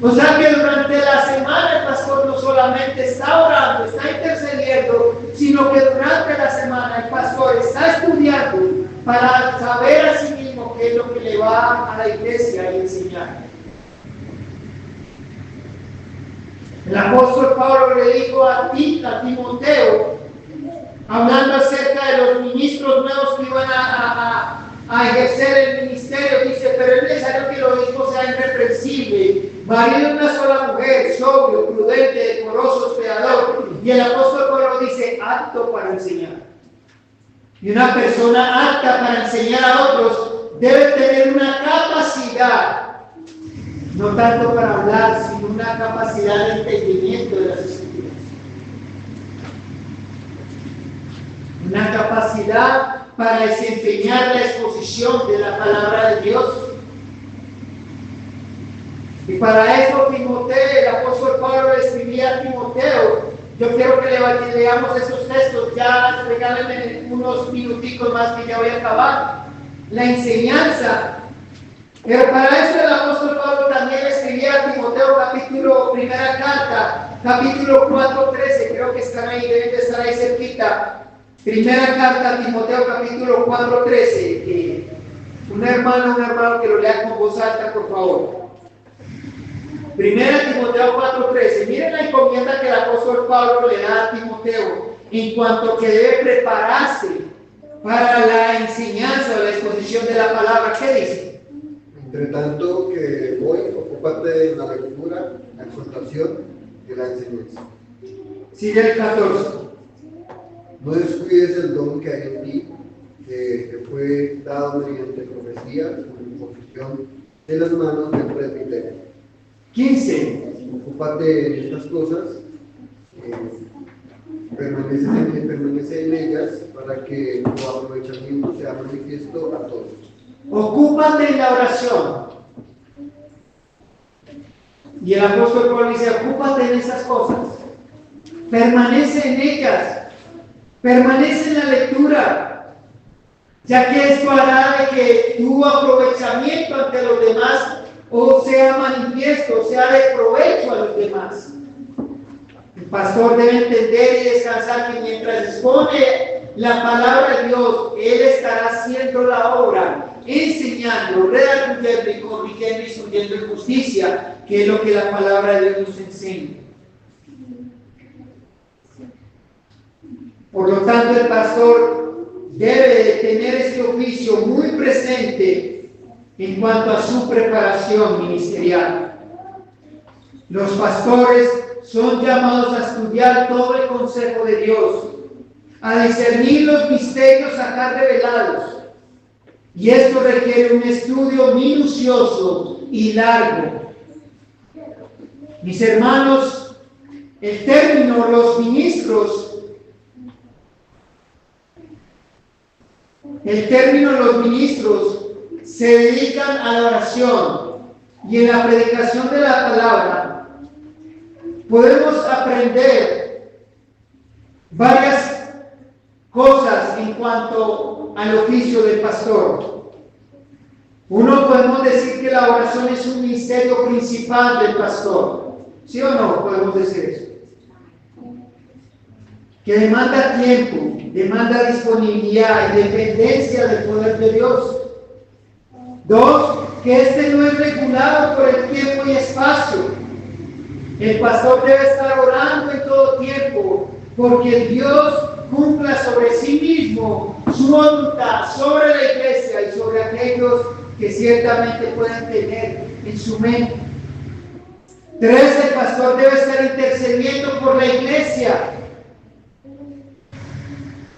O sea que durante la semana el pastor no solamente está orando, está intercediendo, sino que durante la semana el pastor está estudiando para saber a sí mismo qué es lo que le va a la iglesia y enseñar. El apóstol Pablo le dijo a Timoteo, hablando acerca de los ministros nuevos que iban a ejercer el ministerio, dice, pero es necesario que el obispo sea irreprensible, marido de una sola mujer, sobrio, prudente, decoroso, hospedador. Y el apóstol Pablo dice, apto para enseñar. Y una persona apta para enseñar a otros debe tener una capacidad, no tanto para hablar, sino una capacidad de entendimiento de las Escrituras. Una capacidad para desempeñar la exposición de la palabra de Dios. Y para eso Timoteo, el apóstol Pablo le escribía a Timoteo. Yo quiero que leamos esos textos, ya regálenme unos minuticos más que ya voy a acabar. La enseñanza. Pero para eso el apóstol Pablo también le escribía a Timoteo, primera carta, capítulo 4:13, creo que están ahí, deben de estar ahí cerquita. Primera carta a Timoteo, capítulo 4:13. Un hermano que lo lea con voz alta, por favor. Primera Timoteo 4:13. Miren la encomienda que el apóstol Pablo le da a Timoteo en cuanto que debe prepararse para la enseñanza o la exposición de la palabra. ¿Qué dice? Entre tanto que voy, ocúpate de la lectura, la exhortación y la enseñanza. Sigue el 14. No descuides el don que hay en ti, que fue dado mediante profecía, con imposición de las manos del presbiterio. 15. Ocúpate en estas cosas, permanece en ellas para que tu aprovechamiento sea manifiesto a todos. Ocúpate en la oración. Y el apóstol Pablo dice, ocúpate en esas cosas. Permanece en ellas. Permanece en la lectura, ya que esto hará de que tu aprovechamiento ante los demás o sea manifiesto, sea de provecho a los demás. El pastor debe entender y descansar que mientras expone la palabra de Dios, él estará haciendo la obra, enseñando, redactando y corrigiendo y instruyendo en justicia, que es lo que la palabra de Dios nos enseña. Por lo tanto, el pastor debe de tener este oficio muy presente en cuanto a su preparación ministerial. Los pastores son llamados a estudiar todo el consejo de Dios, a discernir los misterios acá revelados. Y esto requiere un estudio minucioso y largo. Mis hermanos, el término los ministros se dedican a la oración y en la predicación de la palabra. podemos aprender varias cosas en cuanto al oficio del pastor. Uno, podemos decir que la oración es un ministerio principal del pastor. ¿Sí o no podemos decir eso? Que demanda tiempo, demanda disponibilidad y dependencia del poder de Dios. Dos, que este no es regulado por el tiempo y espacio. El pastor debe estar orando en todo tiempo, porque Dios cumpla sobre sí mismo su voluntad sobre la iglesia y sobre aquellos que ciertamente pueden tener en su mente. Tres, el pastor debe estar intercediendo por la iglesia.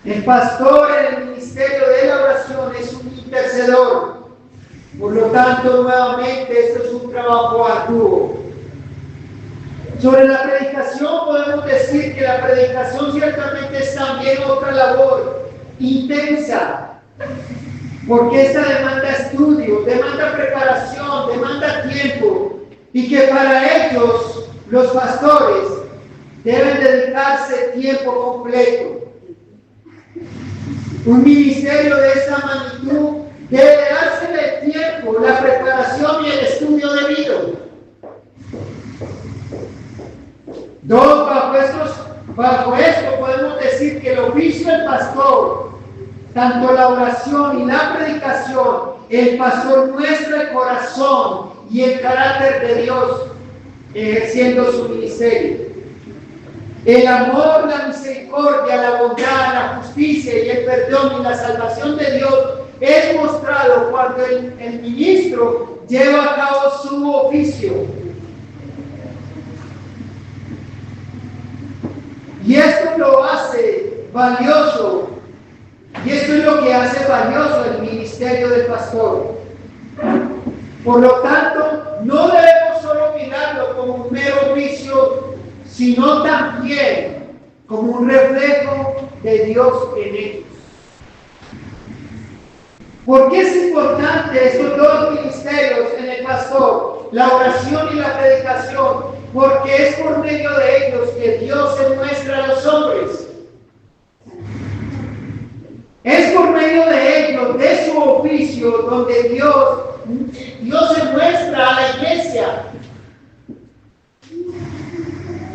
El pastor en el ministerio de la oración es un intercedor. Por lo tanto, nuevamente, esto es un trabajo arduo. Sobre la predicación, podemos decir que la predicación ciertamente es también otra labor intensa, porque esta demanda estudio, demanda preparación, demanda tiempo, y que para ellos, los pastores, deben dedicarse tiempo completo. Un ministerio de esta magnitud debe dársele el tiempo, la preparación y el estudio debido. Dos, bajo esto podemos decir que el oficio del pastor, tanto la oración y la predicación, el pastor muestra el corazón y el carácter de Dios ejerciendo su ministerio. El amor, la misericordia, la bondad, la justicia y el perdón y la salvación de Dios es mostrado cuando el ministro lleva a cabo su oficio. Y esto lo hace valioso. Y esto es lo que hace valioso el ministerio del pastor. Por lo tanto, no debemos solo mirarlo como un mero oficio, sino también como un reflejo de Dios en ellos. ¿Por qué es importante estos dos ministerios en el pastor, la oración y la predicación? Porque es por medio de ellos que Dios se muestra a los hombres. Es por medio de ellos, de su oficio, donde Dios se muestra a la iglesia.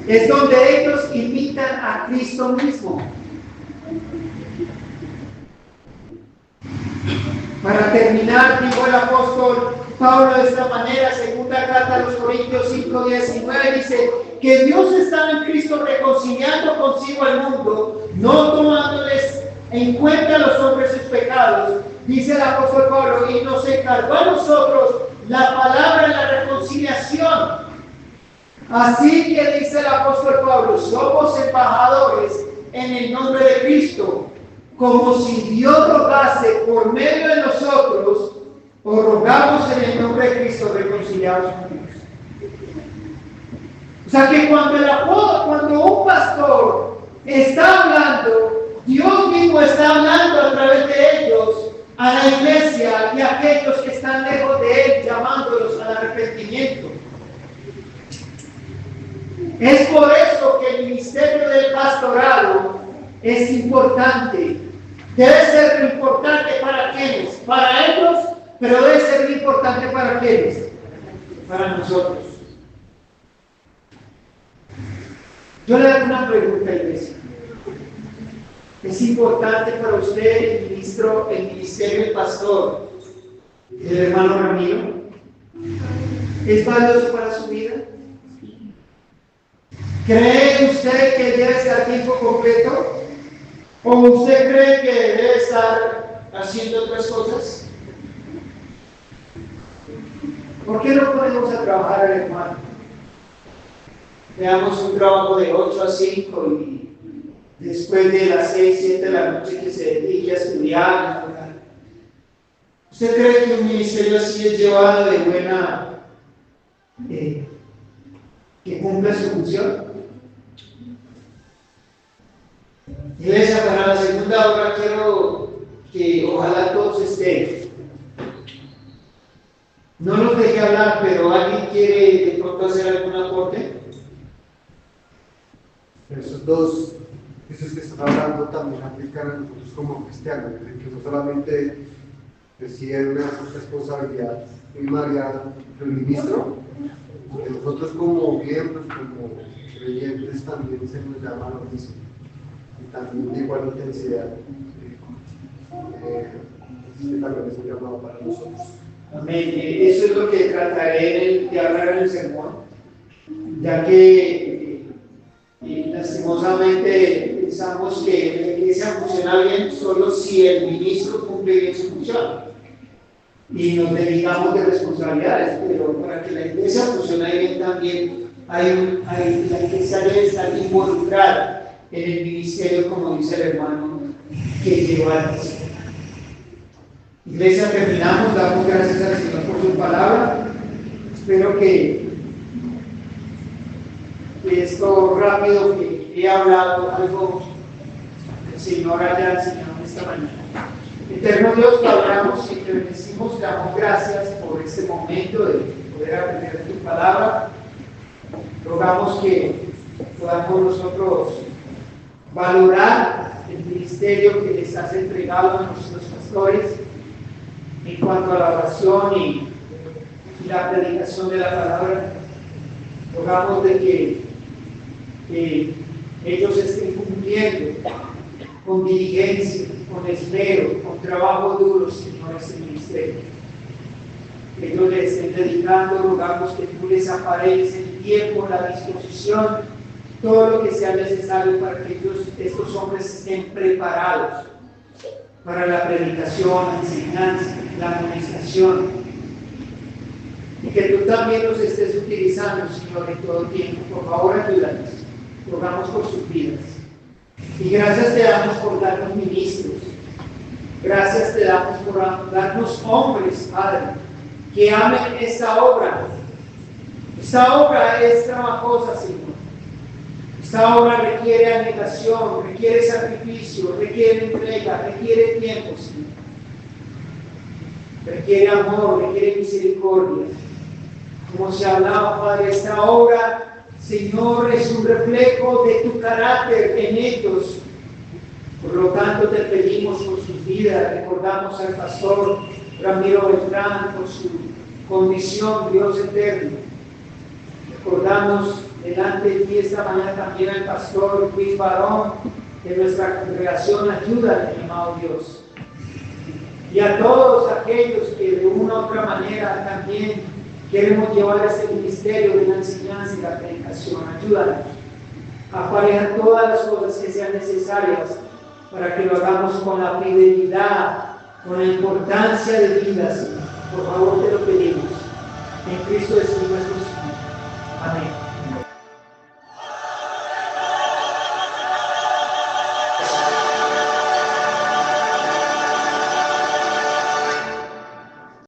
Es donde ellos imitan a Cristo mismo. Para terminar, dijo el apóstol Pablo de esta manera, segunda carta a los Corintios 5:19, dice que Dios estaba en Cristo reconciliando consigo al mundo, no tomándoles en cuenta a los hombres sus pecados. Dice el apóstol Pablo, y nos encargó a nosotros la palabra de la reconciliación. Así que dice el apóstol Pablo, somos embajadores en el nombre de Cristo, como si Dios rogase por medio de nosotros, o rogamos en el nombre de Cristo reconciliados con Dios. O sea que cuando un pastor está hablando, Dios mismo está hablando a través de ellos a la iglesia y a aquellos que están lejos de Él, llamándolos al arrepentimiento. Es por eso que el ministerio del pastorado es importante. Debe ser importante para quienes, para ellos, pero debe ser importante para quienes, para nosotros. Yo le hago una pregunta, iglesia. ¿Es importante para usted el ministerio del pastor, el hermano Ramiro? ¿Es valioso para su vida? ¿Cree usted que debe estar a tiempo completo? ¿O usted cree que debe estar haciendo otras cosas? ¿Por qué no podemos trabajar al hermano? Veamos un trabajo de 8 a 5 y después de las 6, 7 de la noche que se dedique a estudiar. ¿Usted cree que un ministerio así es llevado de buena, que cumpla su función? Iglesia, para la segunda hora quiero que ojalá todos estén. No nos deje hablar, pero ¿alguien quiere de pronto hacer algún aporte? Esos dos, esos que están hablando también aplican a nosotros como cristianos, que no solamente reciben una responsabilidad primaria del ministro, que nosotros como miembros, como creyentes también se nos llama lo mismo, y también de igual intensidad, que también es un llamado para nosotros. Amén. Eso es lo que trataré de hablar en el sermón, ya que lastimosamente pensamos que la iglesia funciona bien solo si el ministro cumple bien su función y nos dedicamos de responsabilidades, pero para que la iglesia funcione bien también la iglesia debe estar involucrada en el ministerio, como dice el hermano que lleva antes. Iglesia, terminamos, damos gracias al Señor por su palabra. Espero que esto rápido que he hablado, algo el Señor haya enseñado esta mañana. Eterno Dios, te hablamos y te bendecimos, te damos gracias por este momento de poder aprender tu palabra. Rogamos que podamos nosotros valorar el ministerio que les has entregado a nuestros pastores en cuanto a la oración y la predicación de la palabra. Rogamos de que ellos estén cumpliendo con diligencia, con esmero, con trabajo duro, Señor, este ministerio. Que ellos les estén dedicando, rogamos que tú les aparejes el tiempo, la disposición, todo lo que sea necesario para que estos hombres estén preparados para la predicación, la enseñanza, la administración, y que tú también los estés utilizando, Señor, en todo tiempo. Por favor, ayúdanos. Rogamos por sus vidas. Y gracias te damos por darnos ministros. Gracias te damos por darnos hombres, Padre, que amen esta obra. Esta obra es trabajosa, Señor. Esta obra requiere abnegación, requiere sacrificio, requiere entrega, requiere tiempo, Señor. Requiere amor, requiere misericordia. Como se hablaba, Padre, esta obra, Señor, es un reflejo de tu carácter en ellos. Por lo tanto, te pedimos por sus vidas. Recordamos al pastor Ramiro Beltrán por su condición, Dios eterno. Recordamos delante de ti esta mañana también al pastor Luis Barón de nuestra congregación. Ayúdale, mi amado Dios. Y a todos aquellos que de una u otra manera también queremos llevar este ministerio de la enseñanza y la predicación. Ayúdanos a aparejar todas las cosas que sean necesarias para que lo hagamos con la fidelidad, con la importancia de vidas. Por favor, te lo pedimos. En Cristo Jesús nuestro Señor. Amén.